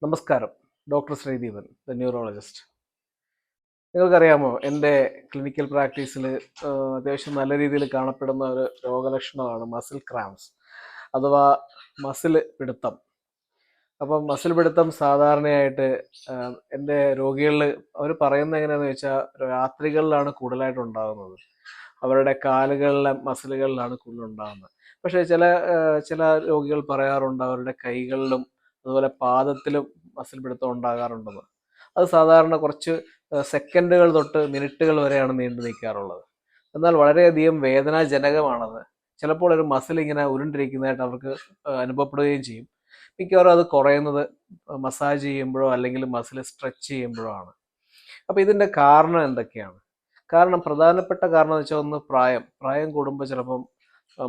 നമസ്കാരം. Doctor Sreedeepan, the neurologist. നിങ്ങൾക്കറിയാമോ, എൻ്റെ ക്ലിനിക്കൽ പ്രാക്ടീസിൽ അത്യാവശ്യം നല്ല രീതിയിൽ കാണപ്പെടുന്ന ഒരു രോഗലക്ഷണമാണ് മസിൽ ക്രാംസ് അഥവാ മസിൽ പിടുത്തം. അപ്പം മസിൽ പിടുത്തം സാധാരണയായിട്ട് എൻ്റെ രോഗികളിൽ അവർ പറയുന്നത് എങ്ങനെയാണെന്ന് വെച്ചാൽ രാത്രികളിലാണ് കൂടുതലായിട്ട് ഉണ്ടാകുന്നത്. അവരുടെ കാലുകളിലെ മസിലുകളിലാണ് കൂടുതലുണ്ടാകുന്നത്. പക്ഷേ ചില രോഗികൾ പറയാറുണ്ട് അവരുടെ കൈകളിലും അതുപോലെ പാദത്തിലും മസിൽ പിടുത്തം ഉണ്ടാകാറുണ്ടെന്ന്. അത് സാധാരണ കുറച്ച് സെക്കൻഡുകൾ തൊട്ട് മിനിറ്റുകൾ വരെയാണ് നീണ്ടു നിൽക്കാറുള്ളത്. എന്നാൽ വളരെയധികം വേദനാജനകമാണത്. ചിലപ്പോൾ ഒരു മസിൽ ഇങ്ങനെ ഉരുണ്ടിരിക്കുന്നതായിട്ട് അവർക്ക് അനുഭവപ്പെടുകയും ചെയ്യും. മിക്കവാറും അത് കുറയുന്നത് മസാജ് ചെയ്യുമ്പോഴോ അല്ലെങ്കിൽ മസിൽ സ്ട്രെച്ച് ചെയ്യുമ്പോഴോ ആണ്. അപ്പോൾ ഇതിൻ്റെ കാരണം എന്തൊക്കെയാണ്? പ്രധാനപ്പെട്ട കാരണം എന്ന് വെച്ചാൽ ഒന്ന് പ്രായം കൂടുമ്പോൾ ചിലപ്പം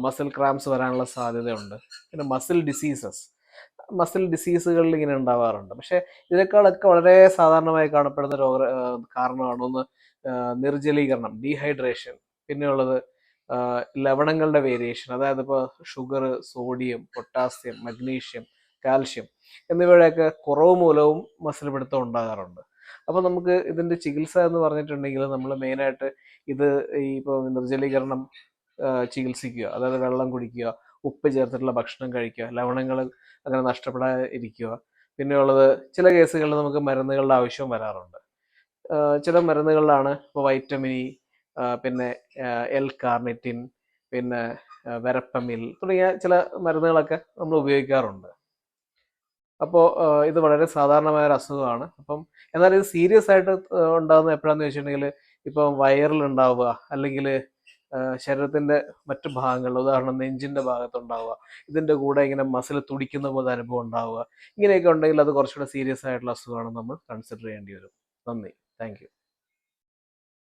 മസിൽ ക്രാംസ് വരാനുള്ള സാധ്യതയുണ്ട്. പിന്നെ മസിൽ ഡിസീസുകളിൽ ഇങ്ങനെ ഉണ്ടാവാറുണ്ട്. പക്ഷേ ഇതിനേക്കാളൊക്കെ വളരെ സാധാരണമായി കാണപ്പെടുന്ന കാരണമാണ് ഒന്ന് നിർജ്ജലീകരണം, ഡീഹൈഡ്രേഷൻ. പിന്നെയുള്ളത് ലവണങ്ങളുടെ വേരിയേഷൻ, അതായത് ഇപ്പോൾ sugar, sodium, potassium, magnesium, calcium എന്നിവയുടെയൊക്കെ കുറവ് മൂലവും മസിൽ പിടുത്തം ഉണ്ടാകാറുണ്ട്. അപ്പോൾ നമുക്ക് ഇതിൻ്റെ ചികിത്സ എന്ന് പറഞ്ഞിട്ടുണ്ടെങ്കിൽ നമ്മൾ മെയിനായിട്ട് ഇത് ഇപ്പോൾ നിർജ്ജലീകരണം ചികിത്സിക്കുക, അതായത് വെള്ളം കുടിക്കുക, ഉപ്പ് ചേർത്തിട്ടുള്ള ഭക്ഷണം കഴിക്കുക, ലവണങ്ങൾ അങ്ങനെ നഷ്ടപ്പെടാതിരിക്കുക. പിന്നെയുള്ളത് ചില കേസുകളിൽ നമുക്ക് മരുന്നുകളുടെ ആവശ്യവും വരാറുണ്ട്. ചില മരുന്നുകളിലാണ് ഇപ്പോൾ വൈറ്റമിൻ ഇ, പിന്നെ എൽ കാർണിറ്റിൻ, പിന്നെ വെരപ്പമിൽ തുടങ്ങിയ ചില മരുന്നുകളൊക്കെ നമ്മൾ ഉപയോഗിക്കാറുണ്ട്. അപ്പോൾ ഇത് വളരെ സാധാരണമായ ഒരു അസുഖമാണ്. എന്നാൽ ഇത് സീരിയസ് ആയിട്ട് ഉണ്ടാകുന്നത് എപ്പോഴാന്ന് വെച്ചിട്ടുണ്ടെങ്കിൽ ഇപ്പം വയറിലുണ്ടാവുക, അല്ലെങ്കിൽ ശരീരത്തിൻ്റെ മറ്റു ഭാഗങ്ങളിൽ, ഉദാഹരണം നെഞ്ചിൻ്റെ ഭാഗത്തുണ്ടാവുക, ഇതിൻ്റെ കൂടെ ഇങ്ങനെ മസിൽ തുടിക്കുന്ന പോലെ അനുഭവം ഉണ്ടാവുക, ഇങ്ങനെയൊക്കെ ഉണ്ടെങ്കിൽ അത് കുറച്ചുകൂടെ സീരിയസ് ആയിട്ടുള്ള അസുഖമാണ് നമ്മൾ കൺസിഡർ ചെയ്യേണ്ടി വരും. നന്ദി. Thank you.